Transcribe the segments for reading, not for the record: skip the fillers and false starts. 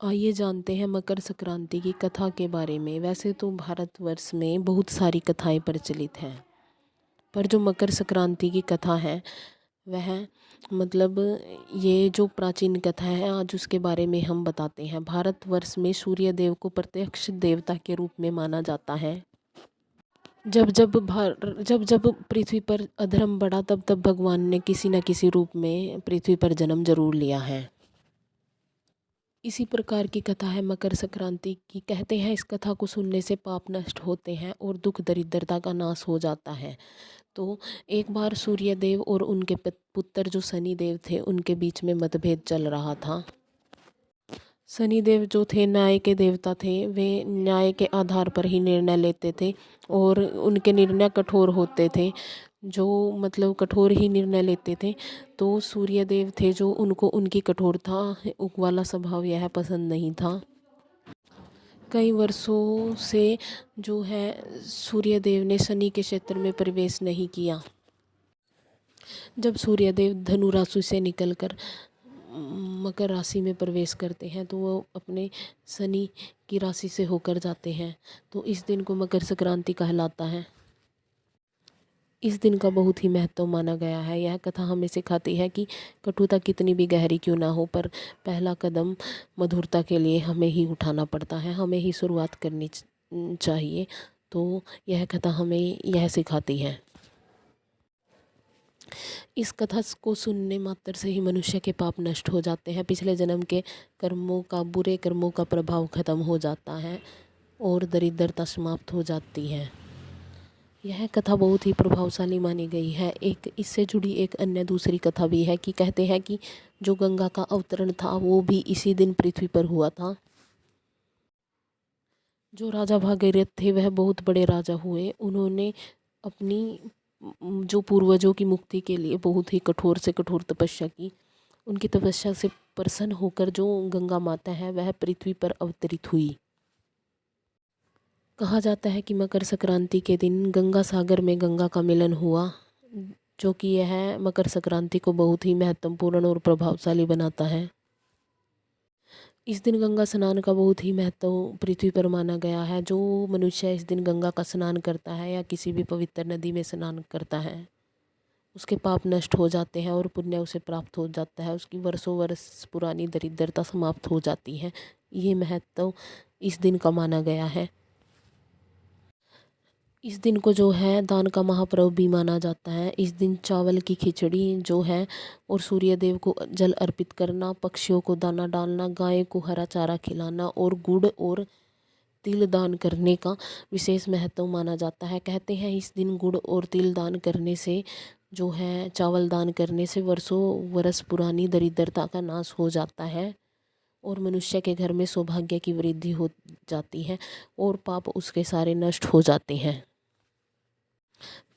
आइए जानते हैं मकर संक्रांति की कथा के बारे में। वैसे तो भारतवर्ष में बहुत सारी कथाएं प्रचलित हैं, पर जो मकर संक्रांति की कथा है वह मतलब ये जो प्राचीन कथा है आज उसके बारे में हम बताते हैं। भारतवर्ष में सूर्य देव को प्रत्यक्ष देवता के रूप में माना जाता है। जब जब पृथ्वी पर अधर्म बढ़ा तब तब भगवान ने किसी न किसी रूप में पृथ्वी पर जन्म जरूर लिया है। इसी प्रकार की कथा है मकर संक्रांति की। कहते हैं इस कथा को सुनने से पाप नष्ट होते हैं और दुख दरिद्रता का नाश हो जाता है। तो एक बार सूर्य देव और उनके पुत्र जो शनि देव थे उनके बीच में मतभेद चल रहा था। शनि देव जो थे न्याय के देवता थे, वे न्याय के आधार पर ही निर्णय लेते थे और उनके निर्णय कठोर होते थे, जो मतलब कठोर ही निर्णय लेते थे। तो सूर्य देव थे जो उनको उनकी कठोरता वाला स्वभाव यह पसंद नहीं था। कई वर्षों से जो है सूर्य देव ने शनि के क्षेत्र में प्रवेश नहीं किया। जब सूर्य देव धनु राशि से निकलकर मकर राशि में प्रवेश करते हैं तो वो अपने शनि की राशि से होकर जाते हैं। तो इस दिन को मकर संक्रांति कहलाता है। इस दिन का बहुत ही महत्व माना गया है। यह कथा हमें सिखाती है कि कटुता कितनी भी गहरी क्यों ना हो, पर पहला कदम मधुरता के लिए हमें ही उठाना पड़ता है, हमें ही शुरुआत करनी चाहिए। तो यह कथा हमें यह सिखाती है। इस कथा को सुनने मात्र से ही मनुष्य के पाप नष्ट हो जाते हैं, पिछले जन्म के कर्मों का, बुरे कर्मों का प्रभाव खत्म हो जाता है और दरिद्रता समाप्त हो जाती है। यह कथा बहुत ही प्रभावशाली मानी गई है। एक इससे जुड़ी एक अन्य दूसरी कथा भी है कि कहते हैं कि जो गंगा का अवतरण था वो भी इसी दिन पृथ्वी पर हुआ था। जो राजा भागीरथ थे वह बहुत बड़े राजा हुए। उन्होंने अपनी जो पूर्वजों की मुक्ति के लिए बहुत ही कठोर से कठोर तपस्या की। उनकी तपस्या से प्रसन्न होकर जो गंगा माता है वह पृथ्वी पर अवतरित हुई। कहा जाता है कि मकर संक्रांति के दिन गंगा सागर में गंगा का मिलन हुआ, जो कि यह मकर संक्रांति को बहुत ही महत्वपूर्ण और प्रभावशाली बनाता है। इस दिन गंगा स्नान का बहुत ही महत्व पृथ्वी पर माना गया है। जो मनुष्य इस दिन गंगा का स्नान करता है या किसी भी पवित्र नदी में स्नान करता है उसके पाप नष्ट हो जाते हैं और पुण्य उसे प्राप्त हो जाता है। उसकी वर्षों वर्ष पुरानी दरिद्रता समाप्त हो जाती है। ये महत्व इस दिन का माना गया है। इस दिन को जो है दान का महापर्व भी माना जाता है। इस दिन चावल की खिचड़ी जो है और सूर्य देव को जल अर्पित करना, पक्षियों को दाना डालना, गाय को हरा चारा खिलाना और गुड़ और तिल दान करने का विशेष महत्व माना जाता है। कहते हैं इस दिन गुड़ और तिल दान करने से जो है चावल दान करने से वर्षों वर्ष पुरानी दरिद्रता का नाश हो जाता है और मनुष्य के घर में सौभाग्य की वृद्धि हो जाती है और पाप उसके सारे नष्ट हो जाते हैं।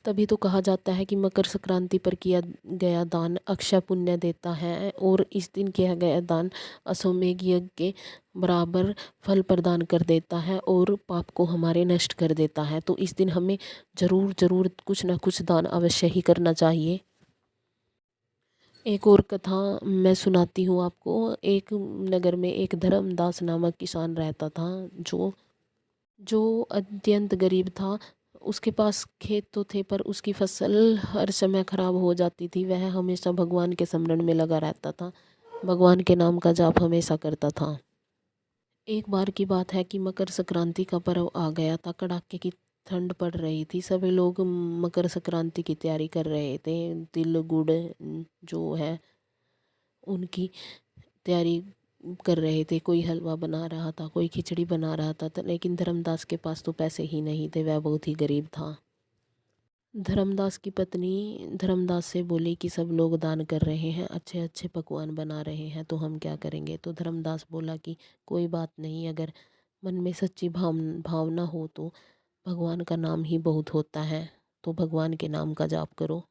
तभी तो कहा जाता है कि मकर संक्रांति पर किया गया दान अक्षय पुण्य देता है और इस दिन किया गया दान अश्वमेध यज्ञ के बराबर फल प्रदान कर देता है और पाप को हमारे नष्ट कर देता है। तो इस दिन हमें ज़रूर कुछ ना कुछ दान अवश्य ही करना चाहिए। एक और कथा मैं सुनाती हूँ आपको। एक नगर में एक धर्मदास नामक किसान रहता था, जो अत्यंत गरीब था। उसके पास खेत तो थे पर उसकी फसल हर समय खराब हो जाती थी। वह हमेशा भगवान के स्मरण में लगा रहता था, भगवान के नाम का जाप हमेशा करता था। एक बार की बात है कि मकर संक्रांति का पर्व आ गया था। कड़ाके की ठंड पड़ रही थी। सभी लोग मकर संक्रांति की तैयारी कर रहे थे। तिल गुड़ जो है उनकी तैयारी कर रहे थे। कोई हलवा बना रहा था, कोई खिचड़ी बना रहा था। लेकिन धर्मदास के पास तो पैसे ही नहीं थे, वह बहुत ही गरीब था। धर्मदास की पत्नी धर्मदास से बोली कि सब लोग दान कर रहे हैं, अच्छे अच्छे पकवान बना रहे हैं, तो हम क्या करेंगे। तो धर्मदास बोला कि कोई बात नहीं, अगर मन में सच्ची भावना हो तो भगवान का नाम ही बहुत होता है, तो भगवान के नाम का जाप करो।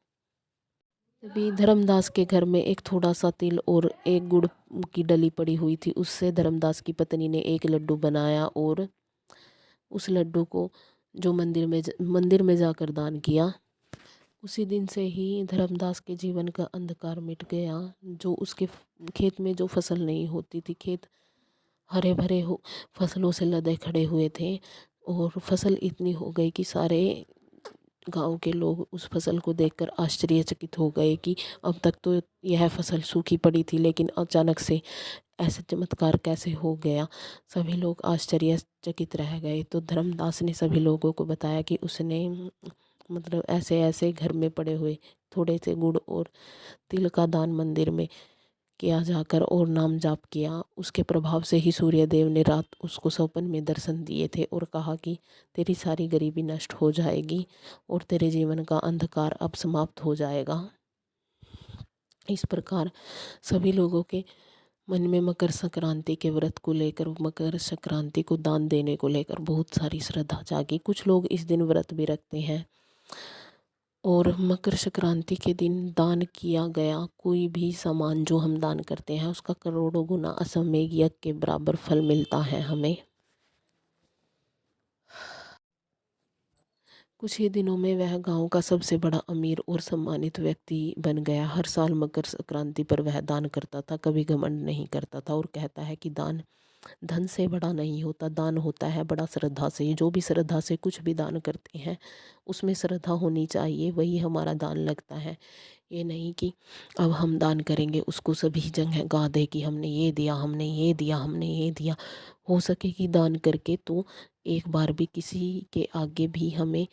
तभी धर्मदास के घर में एक थोड़ा सा तिल और एक गुड़ की डली पड़ी हुई थी। उससे धर्मदास की पत्नी ने एक लड्डू बनाया और उस लड्डू को जो मंदिर में जाकर दान किया। उसी दिन से ही धर्मदास के जीवन का अंधकार मिट गया। जो उसके खेत में जो फसल नहीं होती थी, खेत हरे भरे हो फसलों से लदे खड़े हुए थे और फसल इतनी हो गई कि सारे गांव के लोग उस फसल को देखकर आश्चर्यचकित हो गए कि अब तक तो यह फसल सूखी पड़ी थी, लेकिन अचानक से ऐसा चमत्कार कैसे हो गया। सभी लोग आश्चर्यचकित रह गए। तो धर्मदास ने सभी लोगों को बताया कि उसने मतलब ऐसे ऐसे घर में पड़े हुए थोड़े से गुड़ और तिल का दान मंदिर में किया जाकर और नाम जाप किया। उसके प्रभाव से ही सूर्यदेव ने रात उसको सपन में दर्शन दिए थे और कहा कि तेरी सारी गरीबी नष्ट हो जाएगी और तेरे जीवन का अंधकार अब समाप्त हो जाएगा। इस प्रकार सभी लोगों के मन में मकर संक्रांति के व्रत को लेकर, मकर संक्रांति को दान देने को लेकर बहुत सारी श्रद्धा जागी। कुछ लोग इस दिन व्रत भी रखते हैं और मकर संक्रांति के दिन दान किया गया कोई भी सामान जो हम दान करते हैं उसका करोड़ों गुना अश्वमेध यज्ञ के बराबर फल मिलता है हमें। कुछ ही दिनों में वह गांव का सबसे बड़ा अमीर और सम्मानित व्यक्ति बन गया। हर साल मकर संक्रांति पर वह दान करता था, कभी घमंड नहीं करता था और कहता है कि दान धन से बड़ा नहीं होता, दान होता है बड़ा श्रद्धा से। जो भी श्रद्धा से कुछ भी दान करते हैं उसमें श्रद्धा होनी चाहिए, वही हमारा दान लगता है। ये नहीं कि अब हम दान करेंगे उसको सभी जगह गा दे कि हमने ये दिया, हमने ये दिया, हमने ये दिया। हो सके कि दान करके तो एक बार भी किसी के आगे भी हमें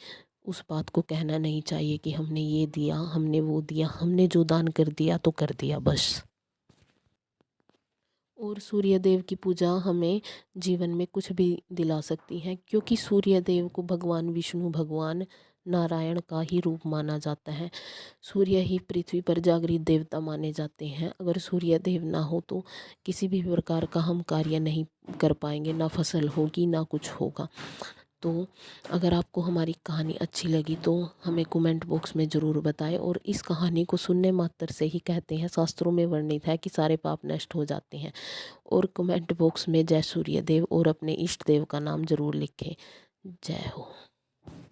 उस बात को कहना नहीं चाहिए कि हमने ये दिया, हमने वो दिया। हमने जो दान कर दिया तो कर दिया बस। और सूर्य देव की पूजा हमें जीवन में कुछ भी दिला सकती है, क्योंकि सूर्य देव को भगवान विष्णु, भगवान नारायण का ही रूप माना जाता है। सूर्य ही पृथ्वी पर जागृत देवता माने जाते हैं। अगर सूर्य देव ना हो तो किसी भी प्रकार का हम कार्य नहीं कर पाएंगे, ना फसल होगी ना कुछ होगा। तो अगर आपको हमारी कहानी अच्छी लगी तो हमें कमेंट बॉक्स में ज़रूर बताएं। और इस कहानी को सुनने मात्र से ही कहते हैं, शास्त्रों में वर्णित है कि सारे पाप नष्ट हो जाते हैं। और कमेंट बॉक्स में जय सूर्य देव और अपने इष्ट देव का नाम ज़रूर लिखें। जय हो।